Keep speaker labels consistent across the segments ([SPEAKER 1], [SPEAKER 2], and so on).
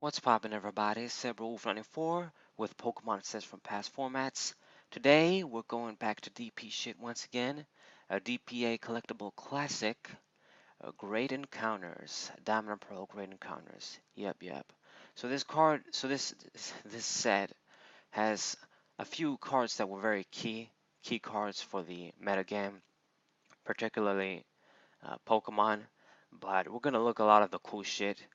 [SPEAKER 1] What's poppin', everybody? Savor94 with Pokemon sets from past formats. Today we're going back to DP shit once again. A DPA collectible classic. Great Encounters. Diamond and Pearl Great Encounters. Yep. So this set has a few cards that were very key cards for the metagame, particularly Pokemon. But we're gonna look a lot of the cool shit.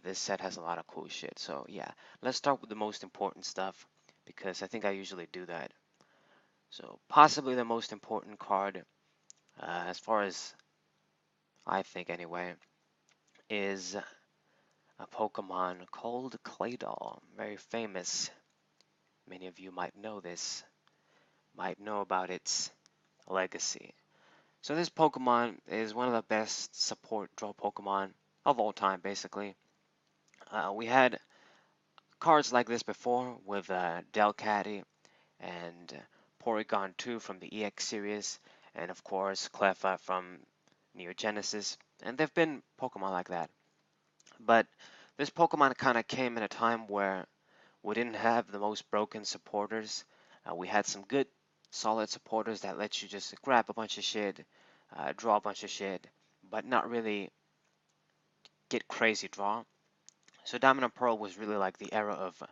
[SPEAKER 1] This set has a lot of cool shit. So yeah, let's start with the most important stuff because I think I usually do that. So possibly the most important card, as far as I think anyway, is a Pokemon called Claydol. Very famous. Many of you might know this, might know about its legacy. So this Pokemon is one of the best support draw Pokemon of all time, basically. We had cards like this before with Delcatty and Porygon 2 from the EX series, and of course Cleffa from Neo Genesis. And there've been Pokemon like that. But this Pokemon kind of came in a time where we didn't have the most broken supporters. We had some good, solid supporters that let you just grab a bunch of shit, draw a bunch of shit, but not really get crazy draw. So Diamond and Pearl was really like the era of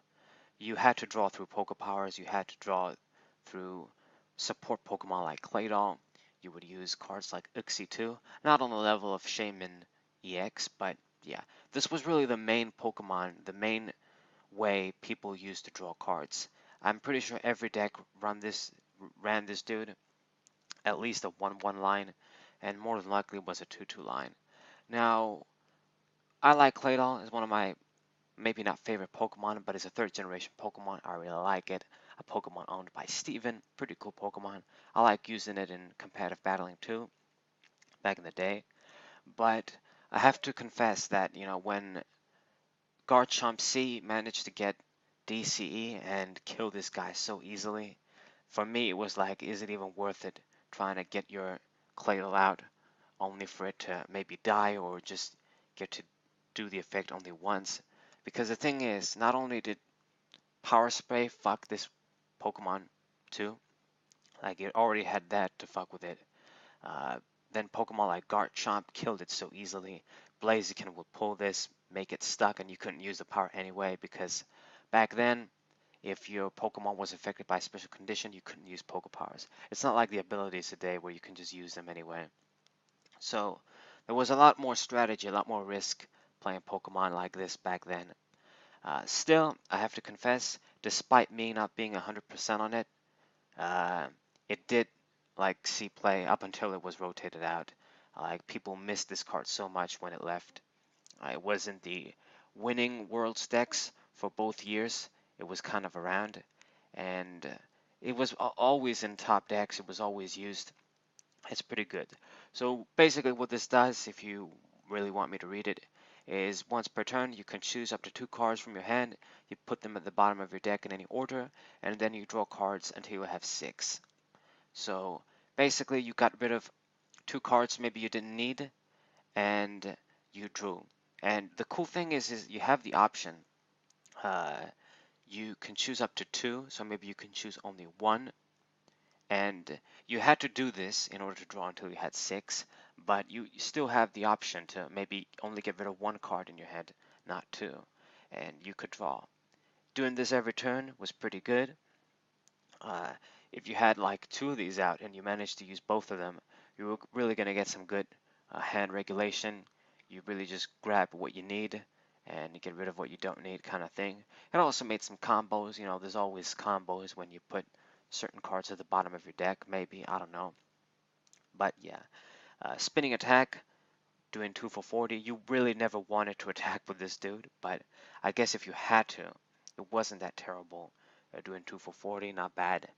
[SPEAKER 1] you had to draw through Poke Powers, you had to draw through support Pokemon like Claydol. You would use cards like Uxie too, not on the level of Shaman EX, but yeah, this was really the main Pokemon, the main way people used to draw cards. I'm pretty sure every deck ran this dude at least a 1-1 line, and more than likely was a 2-2 line. Now, I like Claydol as one of my maybe not favorite Pokemon, but it's a third generation Pokemon. I really like it. A Pokemon owned by Steven. Pretty cool Pokemon. I like using it in competitive battling too, back in the day. But I have to confess that, when Garchomp C managed to get DCE and kill this guy so easily, for me it was like, is it even worth it trying to get your Claydol out only for it to maybe die or just get to do the effect only once? Because the thing is, not only did Power Spray fuck this Pokemon too, like it already had that to fuck with it. Uh, then Pokemon like Garchomp killed it so easily. Blaziken would pull this, make it stuck, and you couldn't use the power anyway because back then, if your Pokemon was affected by a special condition, you couldn't use Poke Powers. It's not like the abilities today where you can just use them anyway. So there was a lot more strategy, a lot more risk playing Pokemon like this back then. Still, I have to confess, despite me not being 100% on it, uh, it did like see play up until it was rotated out. Like people missed this card so much when it left. It was in the winning Worlds decks for both years. It was kind of around, and it was always in top decks. It was always used. It's pretty good. So basically what this does, if you really want me to read it, is once per turn you can choose up to 2 cards from your hand, you put them at the bottom of your deck in any order, and then you draw cards until you have 6. So basically you got rid of 2 cards maybe you didn't need, and you drew. And the cool thing is you have the option. Uh, you can choose up to 2, so maybe you can choose only 1, and you had to do this in order to draw until you had 6, but you still have the option to maybe only get rid of 1 card in your hand, not 2, and you could draw. Doing this every turn was pretty good. Uh, if you had like 2 of these out and you managed to use both of them, you were really going to get some good hand regulation. You really just grab what you need and you get rid of what you don't need, kind of thing. It also made some combos. There's always combos when you put certain cards at the bottom of your deck, maybe, I don't know. But yeah, spinning attack, doing 2 for 40. You really never wanted to attack with this dude, but I guess if you had to, it wasn't that terrible. Doing 2 for 40, not bad.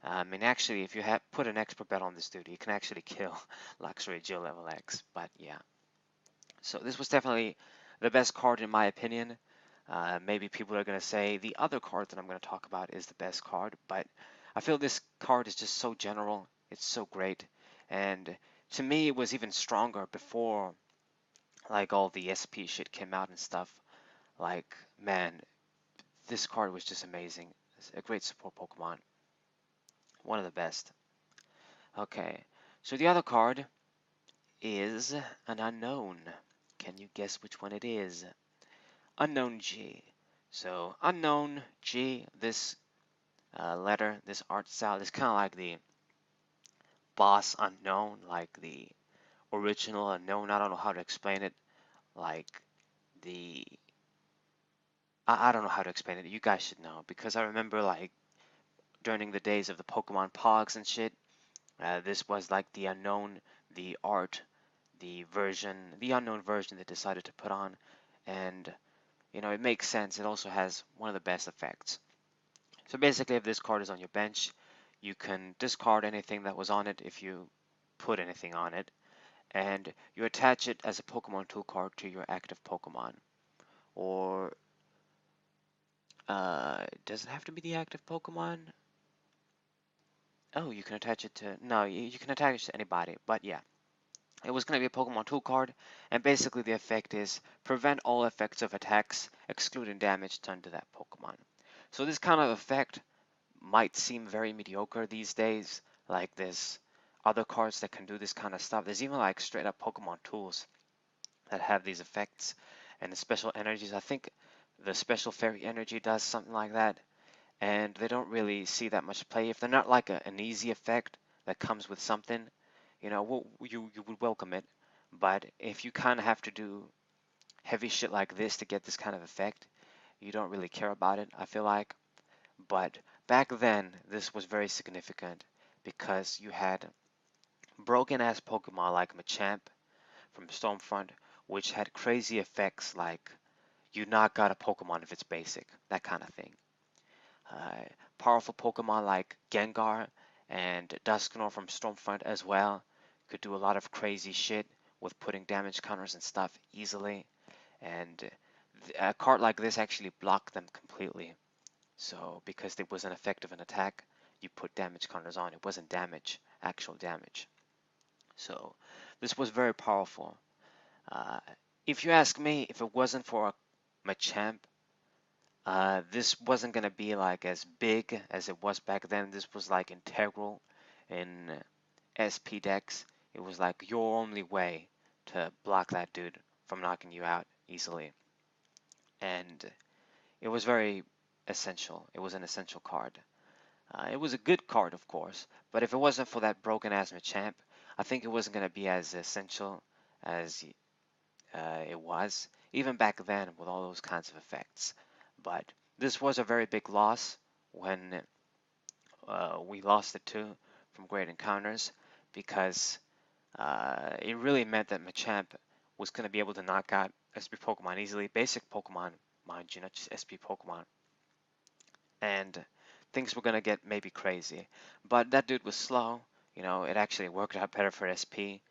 [SPEAKER 1] And actually, if you had put an expert bet on this dude, he can actually kill Luxury Geo level X. But yeah, so this was definitely the best card in my opinion. Maybe people are going to say the other card that I'm going to talk about is the best card, but I feel this card is just so general. It's so great. And to me, it was even stronger before like all the SP shit came out and stuff. Like, man, this card was just amazing. It's a great support Pokemon. One of the best. Okay, so the other card is an unknown. Can you guess which one it is? Unknown G. So unknown G, this letter, this art style is kind of like the boss unknown, like the original unknown. I don't know how to explain it. Like the I don't know how to explain it. You guys should know because I remember like during the days of the Pokemon Pogs and shit. This was like the unknown, the art, the version, the unknown version they decided to put on, and you know it makes sense. It also has one of the best effects. So basically, if this card is on your bench, you can discard anything that was on it if you put anything on it, and you attach it as a Pokemon tool card to your active Pokemon. Or does it have to be the active Pokemon? Oh, you can attach it to, no, you can attach it to anybody, but yeah. It was going to be a Pokemon tool card, and basically the effect is prevent all effects of attacks, excluding damage done to that Pokemon. So this kind of effect might seem very mediocre these days, like there's other cards that can do this kind of stuff. There's even like straight up Pokemon tools that have these effects and the special energies. I think the special fairy energy does something like that, and they don't really see that much play. If they're not like an easy effect that comes with something, you know, you would welcome it. But if you kind of have to do heavy shit like this to get this kind of effect, you don't really care about it, I feel like. But back then, this was very significant because you had broken ass Pokemon like Machamp from Stormfront, which had crazy effects like you knock out a Pokemon if it's basic, that kind of thing. Uh, Powerful Pokemon like Gengar and Dusknoir from Stormfront as well could do a lot of crazy shit with putting damage counters and stuff easily. And a card like this actually blocked them completely. So because it wasn't effective in attack, you put damage counters on. It wasn't damage, actual damage. So this was very powerful. Uh, if you ask me, if it wasn't for Machamp, this wasn't going to be like as big as it was back then. This was like integral in SP decks. It was like your only way to block that dude from knocking you out easily. And it was very essential. It was an essential card. It was a good card, of course, but if it wasn't for that broken ass Machamp, I think it wasn't going to be as essential as it was, even back then with all those kinds of effects. But this was a very big loss when we lost it too from Great Encounters because it really meant that Machamp was going to be able to knock out SP Pokemon easily, basic Pokemon, mind you, not just SP Pokemon. And things were going to get maybe crazy. But that dude was slow. You know, it actually worked out better for SP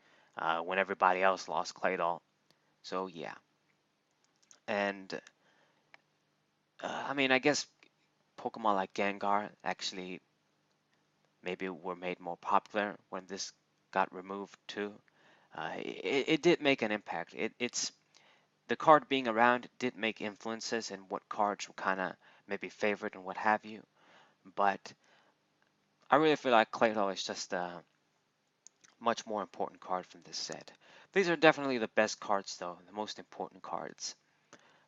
[SPEAKER 1] when everybody else lost Claydol. So yeah. And I mean, I guess Pokemon like Gengar actually maybe were made more popular when this got removed too. It did make an impact. It's the card being around did make influences in what cards were kind of maybe favorite and what have you. But I really feel like Claydol is just a much more important card from this set. These are definitely the best cards though, the most important cards.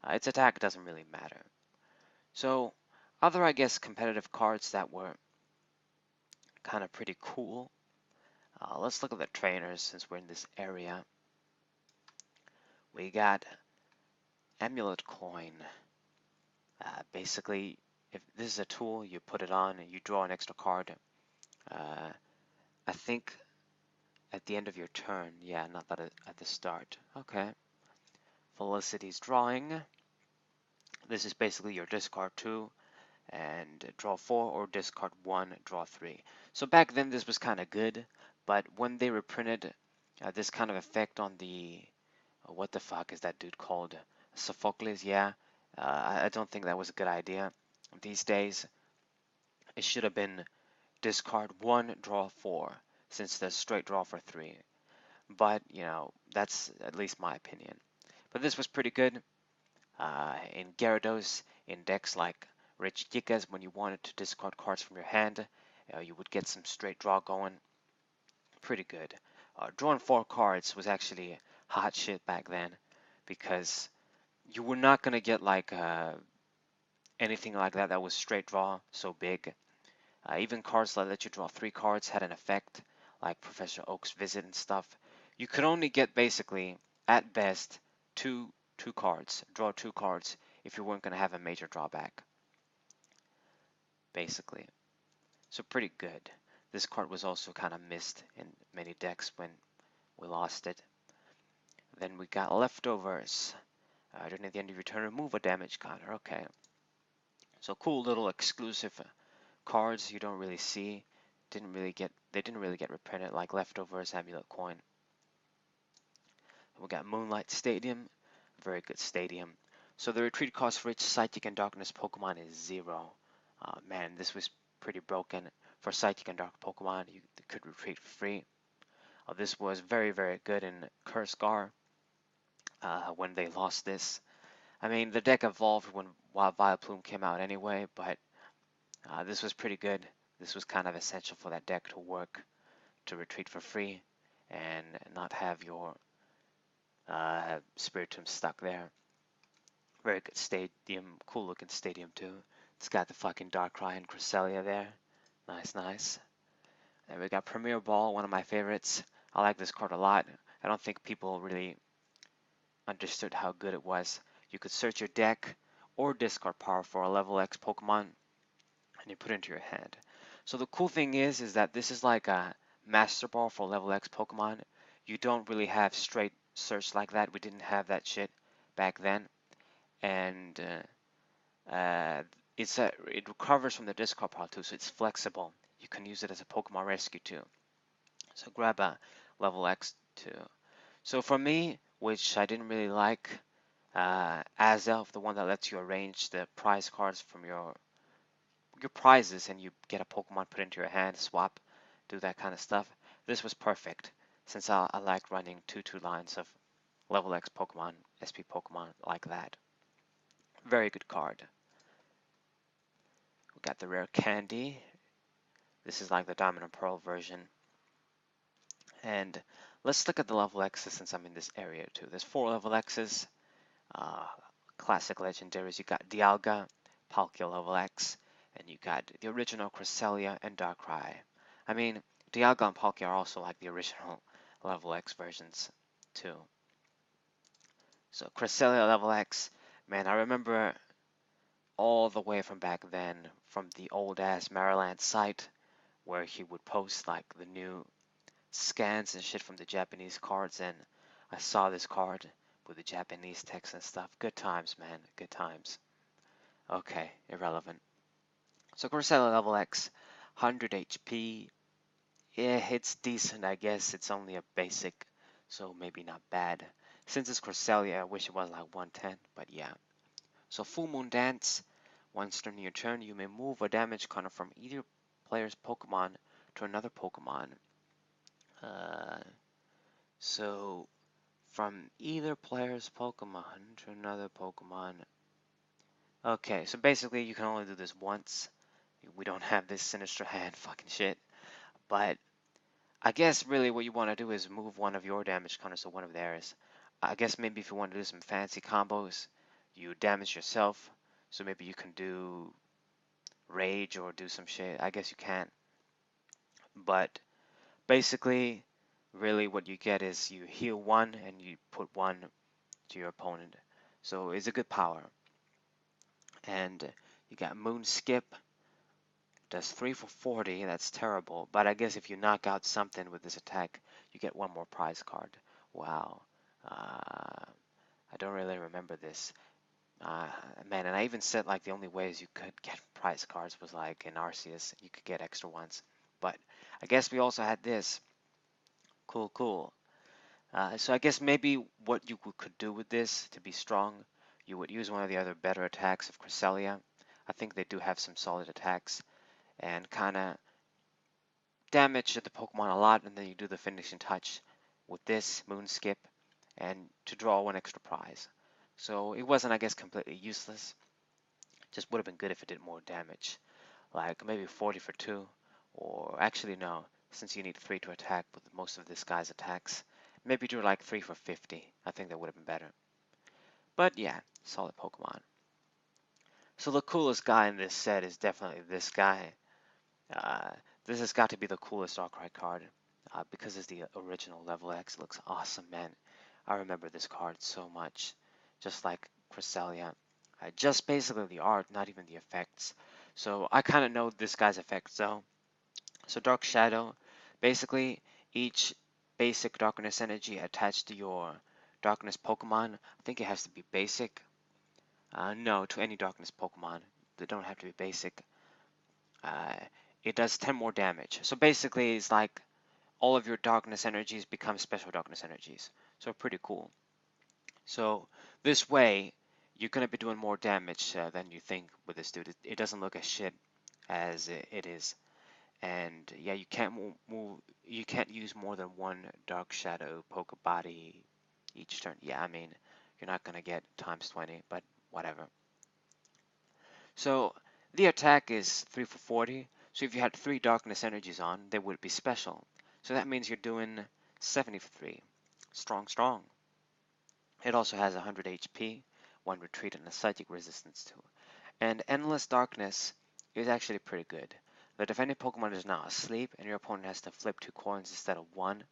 [SPEAKER 1] Its attack doesn't really matter. So other, I guess, competitive cards that were kind of pretty cool. Let's look at the trainers since we're in this area. We got Amulet Coin. Basically, if this is a tool, you put it on and you draw an extra card. I think at the end of your turn. Yeah, not at the start. Okay. Felicity's drawing. This is basically your discard 2 and draw 4 or discard 1, draw 3. So back then this was kind of good, but when they reprinted this kind of effect on the what the fuck is that dude called? Sophocles, yeah. I don't think that was a good idea. These days, it should have been discard 1, draw 4, since there's straight draw for 3. But, you know, that's at least my opinion. But this was pretty good. In Gyarados, in decks like Rich Gigas, when you wanted to discard cards from your hand, you would get some straight draw going. Pretty good. Drawing 4 cards was actually hot shit back then, because you were not going to get like anything like that was straight draw so big. Even cards that let you draw 3 cards had an effect, like Professor Oak's Visit and stuff. You could only get basically, at best, two cards, draw 2 cards, if you weren't going to have a major drawback, basically. So pretty good. This card was also kind of missed in many decks when we lost it. Then we got Leftovers. During the end of your turn, remove a damage counter. Okay. So cool little exclusive cards you don't really see. They didn't really get reprinted, like Leftovers, Amulet Coin. We got Moonlight Stadium, very good stadium. So the retreat cost for each Psychic and Darkness Pokemon is 0. Man, this was pretty broken. For Psychic and Dark Pokemon, you could retreat for free. This was very, very good in Cursegar when they lost this. I mean, the deck evolved when Wild Vileplume came out anyway, but this was pretty good. This was kind of essential for that deck to work, to retreat for free, and not have your Spiritomb stuck there. Very good stadium, cool looking stadium too. It's got the fucking Darkrai and Cresselia there. Nice, nice. Then we got Premier Ball, one of my favorites. I like this card a lot. I don't think people really understood how good it was. You could search your deck or discard power for a level X Pokemon, and you put it into your hand. So the cool thing is that this is like a Master Ball for level X Pokemon. You don't really have straight search like that. We didn't have that shit back then. And it recovers from the discard pile too, so it's flexible. You can use it as a Pokemon rescue too. So grab a level X too. So for me, which I didn't really like, Azelf, the one that lets you arrange the prize cards from your prizes, and you get a Pokemon put into your hand, swap, do that kind of stuff. This was perfect, since I like running 2 lines of level X Pokemon, SP Pokemon like that. Very good card. We got the rare Candy. This is like the Diamond and Pearl version. And let's look at the level X's since I'm in this area too. There's 4 level X's. Classic legendaries. You got Dialga, Palkia LV, and you got the original Cresselia and Darkrai. I mean, Dialga and Palkia are also like the original level X versions too. So Cresselia level X, man, I remember all the way from back then, from the old ass Maryland site, where he would post like the new scans and shit from the Japanese cards, and I saw this card with the Japanese text and stuff. Good times, man, good times. Okay, irrelevant. So Cresselia level X, 100 HP. Yeah, it's decent, I guess. It's only a basic, so maybe not bad. Since it's Cresselia, I wish it was like 110, but yeah. So Full Moon Dance. Once during your turn, you may move a damage counter from either player's Pokemon to another Pokemon. So from either player's Pokemon to another Pokemon. Okay, so basically you can only do this once. We don't have this Sinister Hand fucking shit. But I guess really what you want to do is move one of your damage counters to one of theirs. I guess maybe if you want to do some fancy combos, you damage yourself. So maybe you can do Rage or do some shit. I guess you can. But basically, really what you get is you heal 1 and you put 1 to your opponent. So it's a good power. And you got Moon Skip. Does 3 for 40. That's terrible. But I guess if you knock out something with this attack, you get 1 more prize card. Wow. I don't really remember this. Man, and I even said like the only ways you could get prize cards was like in Arceus, you could get extra ones. But I guess we also had this. Cool, cool. So I guess maybe what you could do with this to be strong, you would use one of the other better attacks of Cresselia. I think they do have some solid attacks, and kind of damage the Pokemon a lot, and then you do the finishing touch with this Moon Skip, and to draw 1 extra prize. So it wasn't, I guess, completely useless. Just would have been good if it did more damage. Like maybe 40 for 2. Or actually no, since you need 3 to attack with most of this guy's attacks. Maybe do like 3 for 50. I think that would have been better. But yeah, solid Pokemon. So the coolest guy in this set is definitely this guy. Uh, this has got to be the coolest Darkrai card because it's the original level X. It looks awesome, man. I remember this card so much, just like Cresselia. Just basically the art, not even the effects. So I kind of know this guy's effects though. So Dark Shadow, basically each basic Darkness energy attached to your Darkness Pokemon, I think it has to be basic. No, to any Darkness Pokemon. They don't have to be basic. Uh, it does 10 more damage. So basically, it's like all of your darkness energies become special darkness energies. So pretty cool. So this way, you're going to be doing more damage than you think with this dude. It doesn't look as shit as it is. And yeah, you can't you can't use more than one Dark Shadow Pokebody each turn. Yeah, I mean, you're not going to get times 20, but whatever. So the attack is 3 for 40. So if you had 3 darkness energies on, they would be special. So that means you're doing 70 for 3. Strong, strong. It also has 100 HP, 1 retreat, and a psychic resistance too. And Endless Darkness is actually pretty good. But if any Pokemon is now asleep and your opponent has to flip 2 coins instead of 1,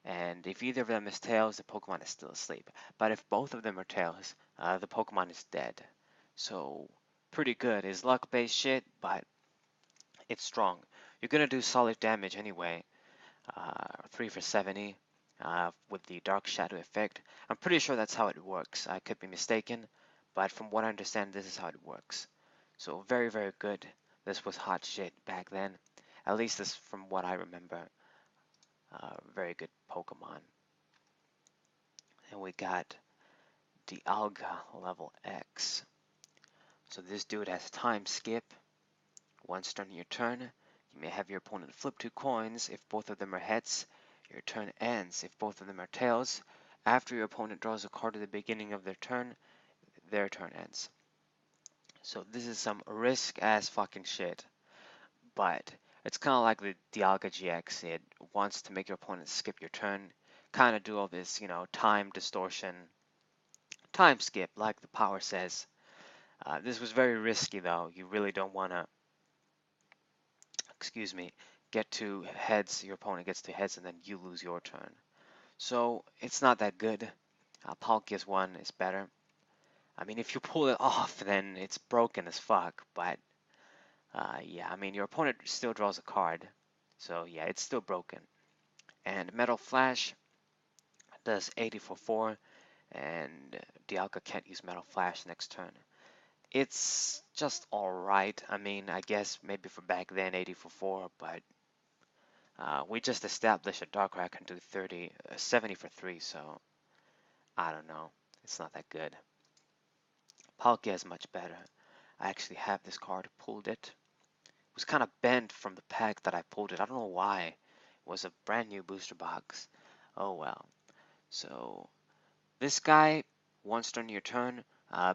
[SPEAKER 1] and if either of them is tails, the Pokemon is still asleep. But if both of them are tails, the Pokemon is dead. So pretty good. It's luck-based shit, but it's strong. You're gonna do solid damage anyway. 3 for 70 with the Dark Shadow effect. I'm pretty sure that's how it works. I could be mistaken, but from what I understand, this is how it works. So very, very good. This was hot shit back then. At least this from what I remember. Very good Pokemon. And we got Dialga Level X. So this dude has time skip. Once during your turn, you may have your opponent flip 2 coins. If both of them are heads, your turn ends. If both of them are tails, after your opponent draws a card at the beginning of their turn ends. So this is some risk ass fucking shit. But it's kind of like the Dialga GX. It wants to make your opponent skip your turn. Kind of do all this, you know, time distortion, time skip, like the power says. This was very risky though. You really don't want to, excuse me, get to heads, your opponent gets to heads, and then you lose your turn. So it's not that good. Palkia's one is better. I mean, if you pull it off, then it's broken as fuck. But yeah, I mean, your opponent still draws a card. So yeah, it's still broken. And Metal Flash does 80 for 4, and Dialga can't use Metal Flash next turn. It's just alright. I mean, I guess maybe for back then 80 for 4, but we just established that Darkrai can do 70 for 3, so I don't know. It's not that good. Palkia is much better. I actually have this card, pulled it. It was kind of bent from the pack that I pulled it. I don't know why. It was a brand new booster box. Oh well. So this guy, once during your turn,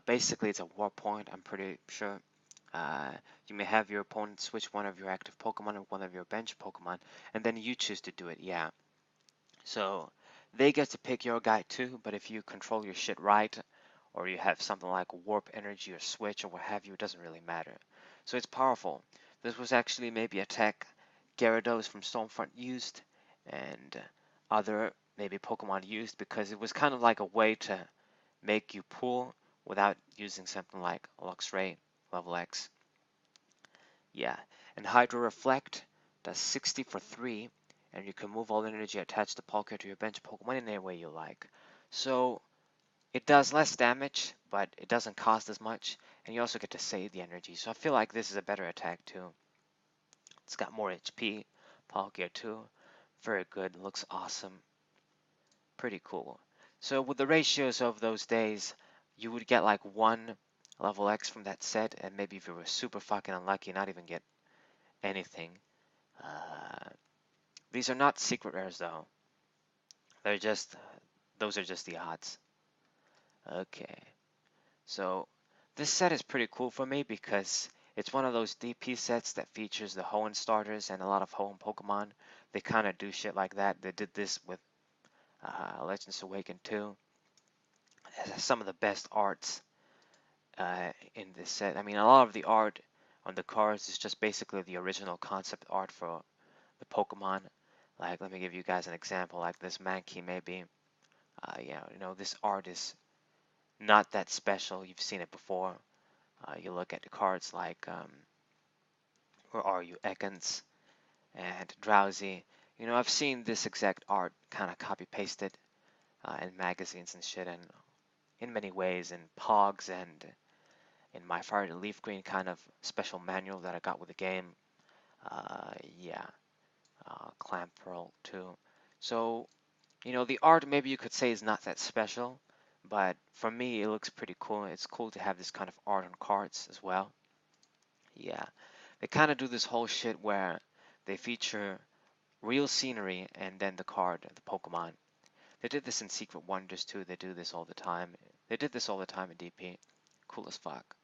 [SPEAKER 1] basically it's a war point, I'm pretty sure. You may have your opponent switch one of your active Pokemon and one of your bench Pokemon, and then you choose to do it, yeah. So they get to pick your guy too, but if you control your shit right, or you have something like warp energy or switch or what have you, it doesn't really matter. So it's powerful. This was actually maybe a tech Gyarados from Stormfront used, and other maybe Pokemon used, because it was kind of like a way to make you pull without using something like Luxray level X. Yeah, and Hydro Reflect does 60 for 3, and you can move all energy attached to Palkia to your bench Pokemon in any way you like. So it does less damage, but it doesn't cost as much, and you also get to save the energy. So I feel like this is a better attack too. It's got more HP, Palkia too. Very good, looks awesome. Pretty cool. So with the ratios of those days, you would get like 1 level X from that set, and maybe if you were super fucking unlucky, not even get anything. These are not secret rares though. They're just, those are just the odds. Okay. So this set is pretty cool for me because it's one of those DP sets that features the Hoenn starters and a lot of Hoenn Pokemon. They kind of do shit like that. They did this with Legends Awakened 2. It has some of the best arts in this set. I mean, a lot of the art on the cards is just basically the original concept art for the Pokemon. Like, let me give you guys an example. Like this Mankey, maybe. Yeah, you know, this art is not that special. You've seen it before. You look at the cards like, where are you, Ekans and Drowsy. You know, I've seen this exact art kind of copy pasted in magazines and shit, and in many ways in Pogs and in my Fire to Leaf Green kind of special manual that I got with the game. Yeah, Clamperl too. So, you know, the art maybe you could say is not that special, but for me it looks pretty cool. It's cool to have this kind of art on cards as well. Yeah, they kind of do this whole shit where they feature real scenery and then the card, the Pokemon. They did this in Secret Wonders too. They do this all the time. They did this all the time in DP. Cool as fuck.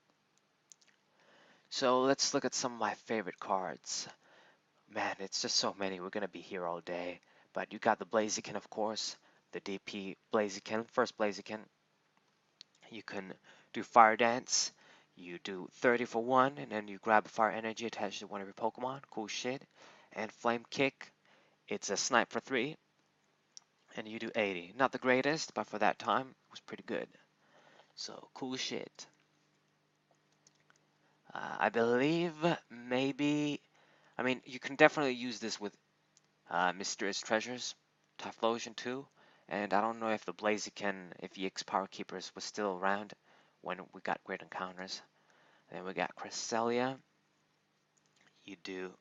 [SPEAKER 1] So let's look at some of my favorite cards. Man, it's just so many. We're gonna be here all day. But you got the Blaziken, of course. The DP Blaziken, first Blaziken. You can do Fire Dance. You do 30 for 1, and then you grab a Fire Energy attached to one of your Pokemon. Cool shit. And Flame Kick. It's a Snipe for 3. And you do 80. Not the greatest, but for that time, it was pretty good. So, cool shit. I believe maybe... I mean, you can definitely use this with Mysterious Treasures, Typhlosion too, and I don't know if the Blaziken, if EX Power Keepers was still around when we got Great Encounters. Then we got Cresselia. You do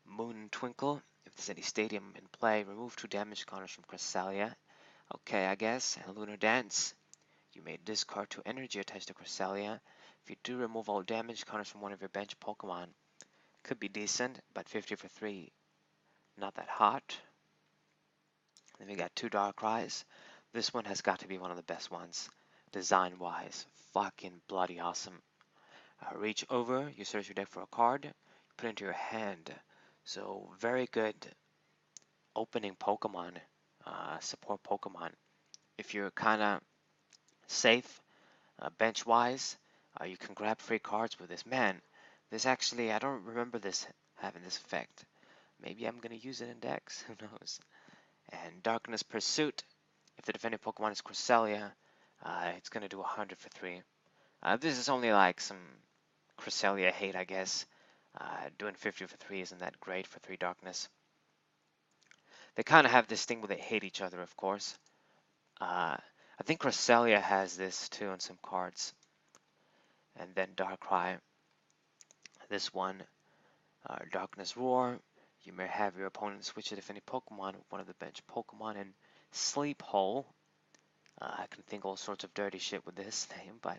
[SPEAKER 1] Moon Twinkle. If there's any Stadium in play, remove 2 damage counters from Cresselia. Okay, I guess. And Lunar Dance. You may discard 2 energy attached to Cresselia. If you do remove all damage counters from one of your bench Pokemon, could be decent, but 50 for 3, not that hot. Then we got 2 Darkrai's. This one has got to be one of the best ones. Design-wise, fucking bloody awesome. Reach over, you search your deck for a card, put it into your hand. So very good opening Pokemon, support Pokemon. If you're kind of safe bench-wise, you can grab free cards with this. Man, this actually, I don't remember this having this effect. Maybe I'm going to use it in decks, who knows. And Darkness Pursuit, if the defending Pokemon is Cresselia, it's going to do 100 for 3. This is only like some Cresselia hate, I guess. Doing 50 for 3 isn't that great for 3 Darkness. They kind of have this thing where they hate each other, of course. I think Cresselia has this too on some cards. And then Darkrai. This one, Darkness Roar. You may have your opponent switch a defending Pokemon with one of the bench Pokemon, and Sleep Hole. I can think all sorts of dirty shit with this name, but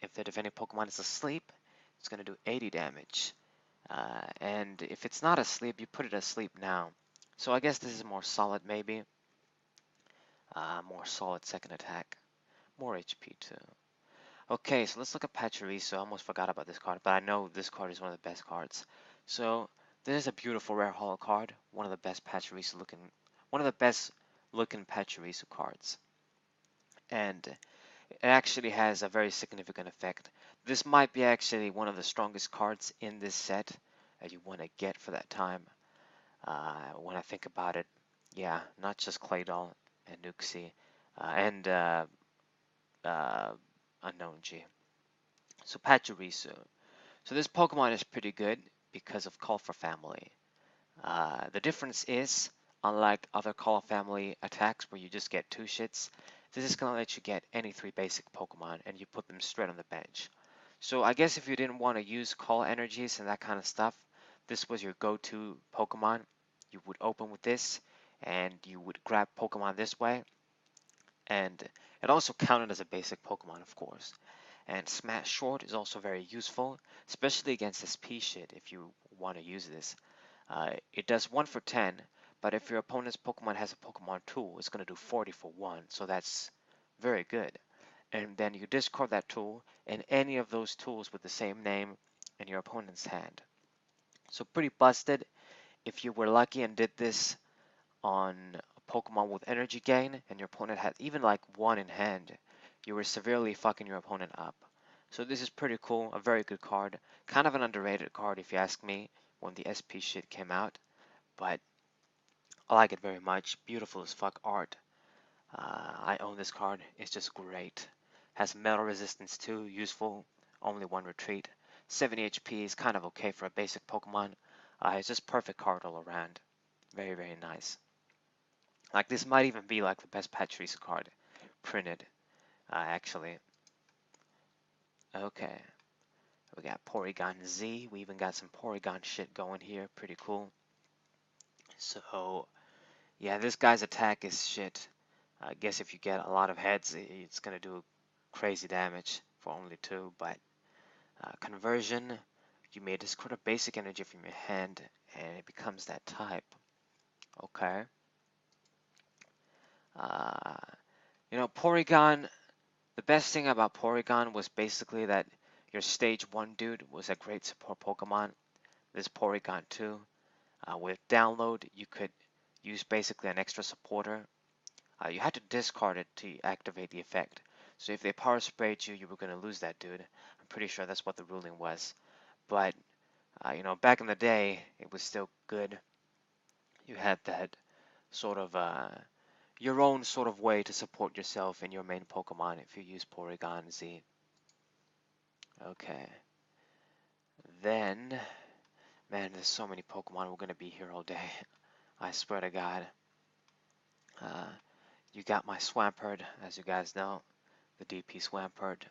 [SPEAKER 1] if the defending Pokemon is asleep, it's going to do 80 damage. And if it's not asleep, you put it asleep now. So I guess this is more solid, maybe. More solid second attack. More HP too. Okay, so let's look at Pachirisu. I almost forgot about this card, but I know this card is one of the best cards. So this is a beautiful rare holo card. One of the best looking Pachirisu cards. And it actually has a very significant effect. This might be actually one of the strongest cards in this set that you want to get for that time. When I think about it, yeah, not just Claydol and Nuxie and Unknown G. So Pachirisu. So this Pokemon is pretty good because of Call for Family. The difference is, unlike other Call of Family attacks where you just get 2 shits, this is going to let you get any 3 basic Pokemon and you put them straight on the bench. So I guess if you didn't want to use Call energies and that kind of stuff, this was your go-to Pokemon. You would open with this and you would grab Pokemon this way. And it also counted as a basic Pokemon, of course. And Smash Short is also very useful, especially against SP shit if you want to use this. It does 1 for 10, but if your opponent's Pokemon has a Pokemon tool, it's going to do 40 for 1, so that's very good. and then you discard that tool and any of those tools with the same name in your opponent's hand. So pretty busted. If you were lucky and did this on a Pokemon with energy gain and your opponent had even like one in hand, you were severely fucking your opponent up. So this is pretty cool, a very good card. Kind of an underrated card if you ask me when the SP shit came out, but I like it very much. Beautiful as fuck art. I own this card. It's just great. Has metal resistance too, useful. Only one retreat. 70 HP is kind of okay for a basic Pokemon. It's just perfect card all around. Very, very nice. Like this might even be like the best Patrice card printed, actually. Okay, we got Porygon Z. We even got some Porygon shit going here. Pretty cool. So, yeah, this guy's attack is shit. I guess if you get a lot of heads, it's gonna do crazy damage for only 2, but conversion, you may discard a basic energy from your hand and it becomes that type. Okay. Uh, Porygon, the best thing about Porygon was basically that your stage 1 dude was a great support Pokemon. This Porygon 2, with download, you could use basically an extra supporter. You had to discard it to activate the effect. So if they power sprayed you, you were going to lose that dude. I'm pretty sure that's what the ruling was. But, back in the day, it was still good. You had that sort of, your own sort of way to support yourself and your main Pokemon if you use Porygon Z. Okay. Then, man, there's so many Pokemon. We're going to be here all day. I swear to God. You got my Swampert, as you guys know. The DP Swampert.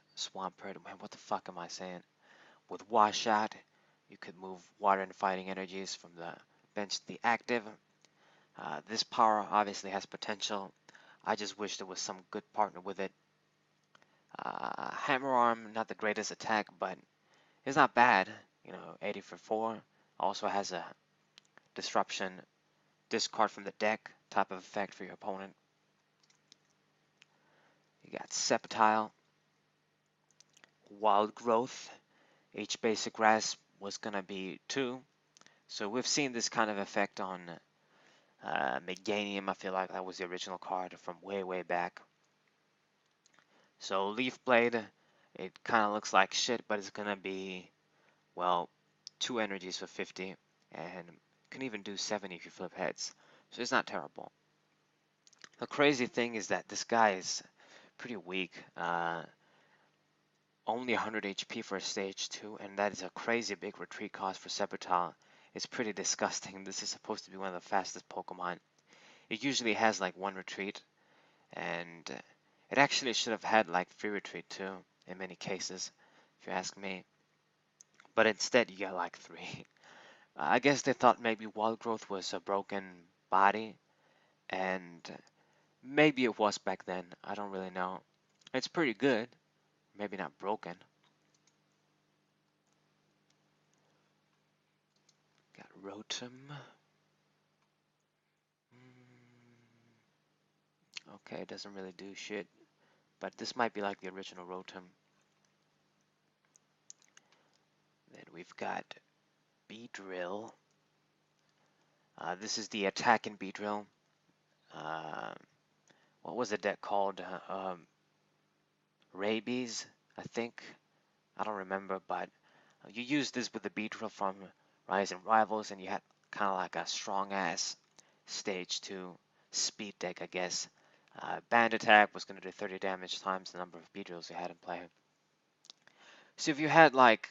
[SPEAKER 1] Man, what the fuck am I saying? With Washout, you could move water and fighting energies from the bench to the active. This power obviously has potential. I just wish there was some good partner with it. Hammer Arm, not the greatest attack, but it's not bad. 80 for 4. Also has a disruption, discard from the deck type of effect for your opponent. You got Sceptile, Wild Growth. Each basic grass was gonna be 2. So we've seen this kind of effect on Meganium. I feel like that was the original card from way, way back. So Leaf Blade, it kind of looks like shit, but it's gonna be, well, 2 energies for 50, and can even do 70 if you flip heads. So it's not terrible. The crazy thing is that this guy is pretty weak. Only 100 HP for a stage 2, and that is a crazy big retreat cost for Sceptile. It's pretty disgusting. This is supposed to be one of the fastest Pokemon. It usually has like 1 retreat, and it actually should have had like 3 retreat too, in many cases, if you ask me. But instead you get like 3. I guess they thought maybe Wild Growth was a broken body, and maybe it was back then. I don't really know. It's pretty good. Maybe not broken. Got Rotom. Okay, it doesn't really do shit. But this might be like the original Rotom. Then we've got Beedrill. This is the attack in Beedrill. What was the deck called? Rabies, I think. I don't remember, but you used this with the Beedrill from Rise and Rivals, and you had kind of like a strong-ass stage 2 speed deck, I guess. Band attack was going to do 30 damage times the number of Beedrills you had in play. So if you had like,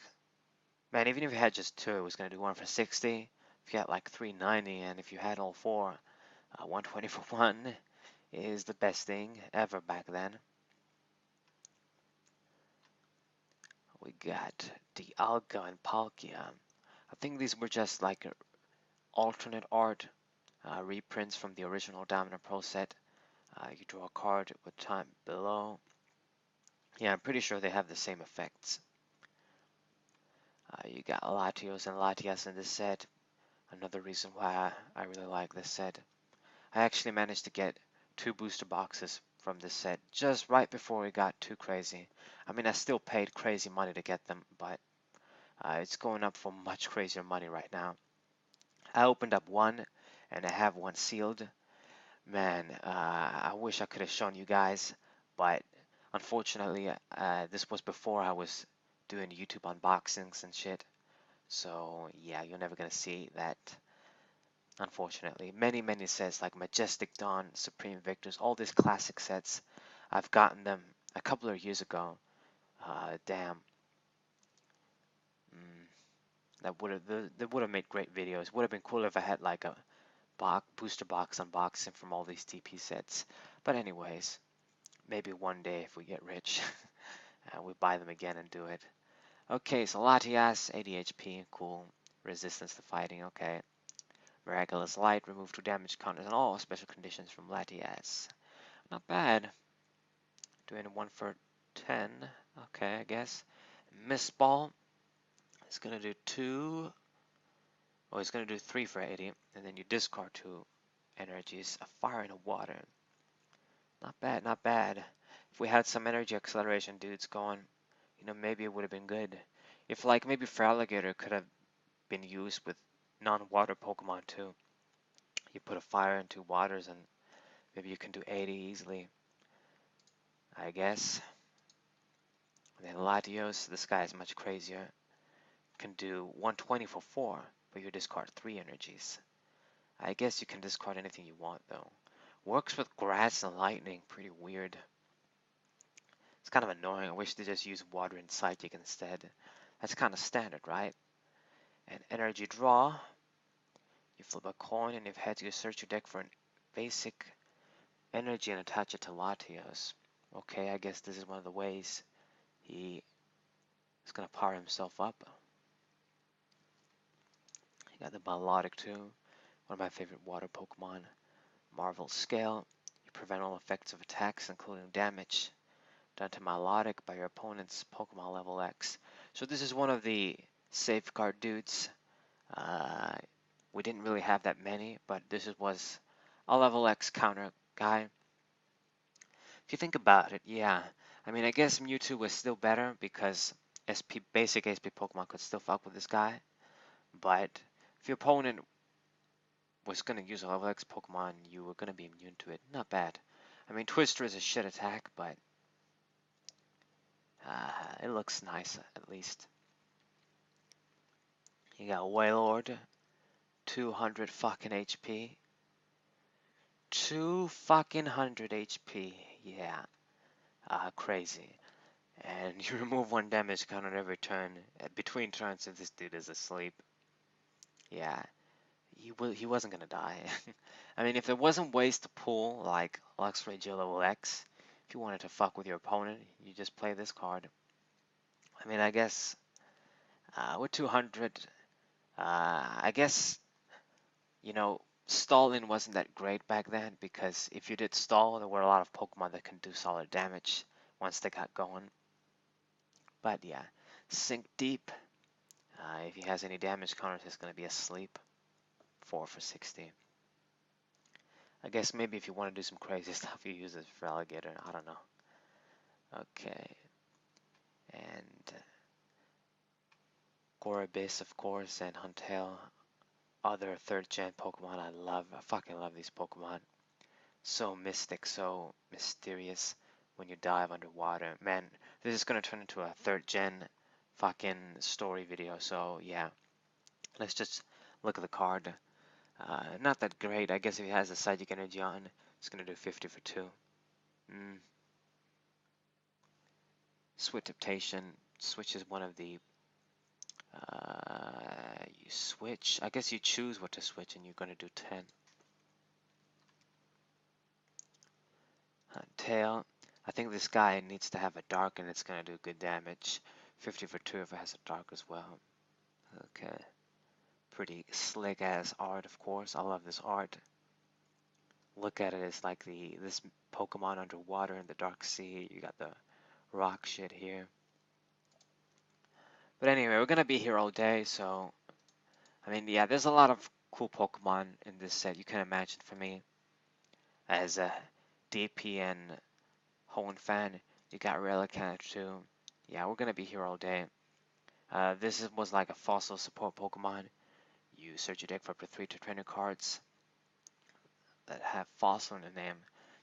[SPEAKER 1] man, even if you had just 2, it was going to do 1 for 60. If you had like 390, and if you had all 4, 120 for 1 is the best thing ever back then. We got Dialga and Palkia. I think these were just like alternate art reprints from the original Diamond and Pearl set. You draw a card with time below. Yeah, I'm pretty sure they have the same effects. You got Latios and Latias in this set. Another reason why I really like this set. I actually managed to get 2 booster boxes from this set just right before it got too crazy. I mean, I still paid crazy money to get them, but it's going up for much crazier money right now. I opened up one, and I have one sealed. Man, I wish I could have shown you guys, but unfortunately, this was before I was doing YouTube unboxings and shit. So yeah, you're never gonna see that. Unfortunately, many sets like Majestic Dawn, Supreme Victors, all these classic sets, I've gotten them a couple of years ago. Damn, mm, that would have made great videos. Would have been cool if I had like a booster box unboxing from all these TP sets. But anyways, maybe one day if we get rich, we buy them again and do it. Okay, so Latias, 80 HP, cool. Resistance to fighting, okay. Miraculous Light, remove 2 damage counters and all special conditions from Latias. Not bad. Doing 1 for 10, okay, I guess. Mist Ball is going to do 2, well, it's going to do 3 for 80, and then you discard 2 energies, a fire and a water. Not bad, not bad. If we had some energy acceleration dudes going, you know, maybe it would have been good. If like maybe Feraligatr could have been used with non-water Pokemon too. You put a fire and 2 waters and maybe you can do 80 easily, I guess. And then Latios, this guy is much crazier. Can do 120 for 4, but you discard 3 energies. I guess you can discard anything you want though. Works with grass and lightning, pretty weird. It's kind of annoying. I wish they just use water and psychic instead. That's kind of standard, right? And energy draw. You flip a coin and if heads you search your deck for an basic energy and attach it to Latios. Okay, I guess this is one of the ways he is going to power himself up. You got the Milotic too, one of my favorite water Pokemon. Marvel Scale. You prevent all effects of attacks, including damage done to Milotic by your opponent's Pokemon level X. So this is one of the safeguard dudes. We didn't really have that many, but this was a level X counter guy. If you think about it, yeah. I mean, I guess Mewtwo was still better because basic SP Pokemon could still fuck with this guy. But if your opponent was going to use a level X Pokemon, you were going to be immune to it. Not bad. I mean, Twister is a shit attack, but it looks nice, at least. You got Wailord, 200 fucking HP. 200 HP, yeah. Crazy. And you remove 1 damage counter every turn, between turns if this dude is asleep. Yeah, he wasn't gonna die. I mean, if there wasn't ways to pull, like Luxray level X, if you wanted to fuck with your opponent, you just play this card. I mean, I guess, with 200, I guess, you know, stalling wasn't that great back then, because if you did stall, there were a lot of Pokemon that can do solid damage once they got going. But yeah, Sink Deep. If he has any damage counters, he's going to be asleep. 4 for 60. I guess maybe if you want to do some crazy stuff, you use this for Alligator. I don't know. Okay. And Gorabis, of course, and Huntail. Other 3rd gen Pokemon I love. I fucking love these Pokemon. So mystic, so mysterious when you dive underwater. Man, this is going to turn into a 3rd gen fucking story video. So yeah, let's just look at the card. Not that great. I guess if he has a Psychic Energy on, it's going to do 50 for 2. Switch Temptation. Switch is one of the... you switch. I guess you choose what to switch and you're going to do 10. Tail. I think this guy needs to have a dark and it's going to do good damage. 50 for 2 if it has a dark as well. Okay. Pretty slick ass art, of course. I love this art. Look at it, it's like this Pokemon underwater in the dark sea. You got the rock shit here. But anyway, we're gonna be here all day, so I mean, yeah, there's a lot of cool Pokemon in this set. You can imagine for me as a DP and Hoenn fan. You got Relicanth too. Yeah, we're gonna be here all day. Was like a fossil support Pokemon. You search your deck for up to 3 to 20 cards that have fossil in the name.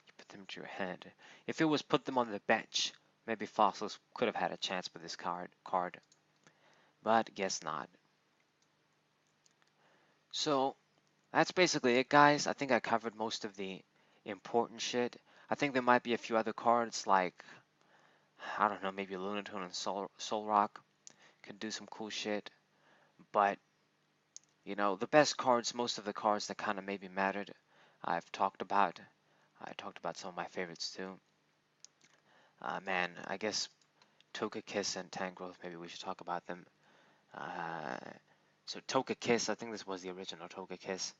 [SPEAKER 1] You put them to your hand. If it was put them on the bench, maybe fossils could have had a chance with this card, but guess not. So that's basically it, guys. I think I covered most of the important shit. I think there might be a few other cards like, I don't know, maybe Lunatone and Solrock could do some cool shit. But, you know, the best cards, most of the cards that kind of maybe mattered, I've talked about. I talked about some of my favorites too. Man, I guess Togekiss and Tangrowth, maybe we should talk about them. So Togekiss, I think this was the original Togekiss.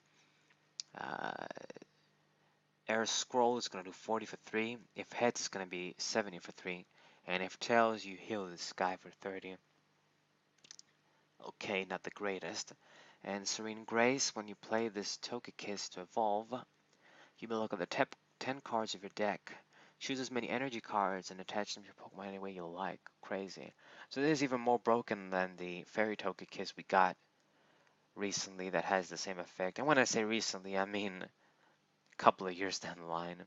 [SPEAKER 1] Air Scroll is going to do 40 for 3. If Heads, it's going to be 70 for 3. And if Tails, you heal this guy for 30. Okay, not the greatest. And Serene Grace, when you play this Togekiss to evolve, you may look at the 10 cards of your deck. Choose as many energy cards and attach them to your Pokemon any way you like. Crazy. So this is even more broken than the Fairy Togekiss we got recently that has the same effect. And when I say recently, I mean a couple of years down the line.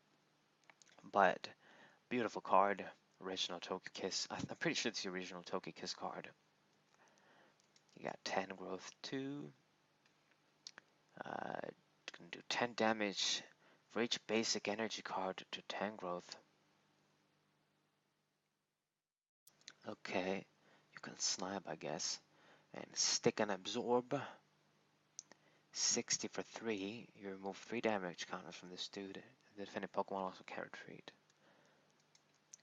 [SPEAKER 1] But beautiful card, original Togekiss. I'm pretty sure it's the original Togekiss card. You got 10 growth 2. Can do 10 damage for each basic energy card to 10 growth. Okay, you can snap, I guess. And stick and absorb. 60 for 3. You remove 3 damage counters from this dude. The defending Pokemon also can retreat.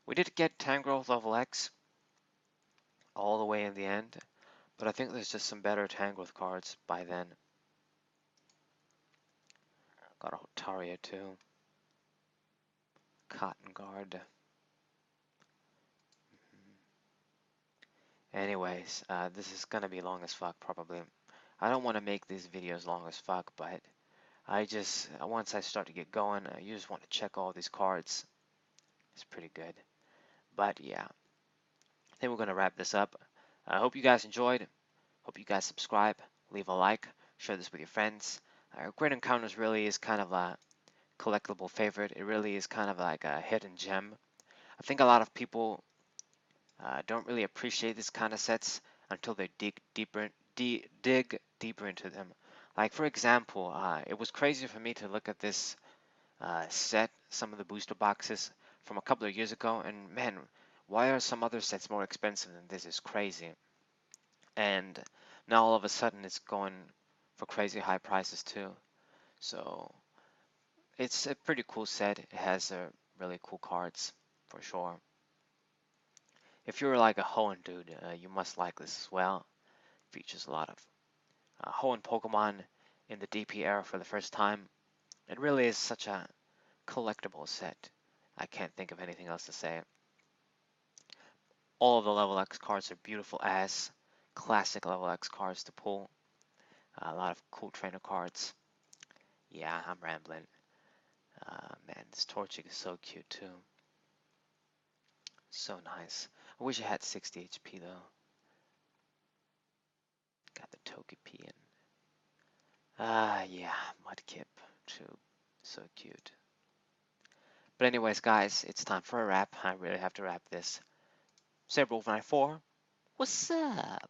[SPEAKER 1] We did get Tangrowth level X all the way in the end, but I think there's just some better Tangrowth cards by then. Got a Hotaria too. Cotton Guard. Anyways, this is gonna be long as fuck probably. I don't want to make these videos long as fuck, but I just, once I start to get going, you just want to check all these cards. It's pretty good. But yeah, I think we're gonna wrap this up. I hope you guys enjoyed. Hope you guys subscribe, leave a like, share this with your friends. Great Encounters really is kind of a collectible favorite. It really is kind of like a hidden gem. I think a lot of people don't really appreciate this kind of sets until they dig deeper into them. Like for example, it was crazy for me to look at this set, some of the booster boxes from a couple of years ago, and man, why are some other sets more expensive than this? Is crazy. And now all of a sudden it's going for crazy high prices too. So it's a pretty cool set. It has really cool cards for sure. If you're like a Hoenn dude, you must like this as well. Features a lot of Hoenn Pokemon in the DP era for the first time. It really is such a collectible set. I can't think of anything else to say. All of the level X cards are beautiful as classic level X cards to pull. A lot of cool trainer cards. Yeah, I'm rambling. Man, this Torchic is so cute too. So nice. I wish I had 60 HP though. Got the Togepi in. Yeah, Mudkip too. So cute. But anyways, guys, it's time for a wrap. I really have to wrap this. Saber 94. What's up?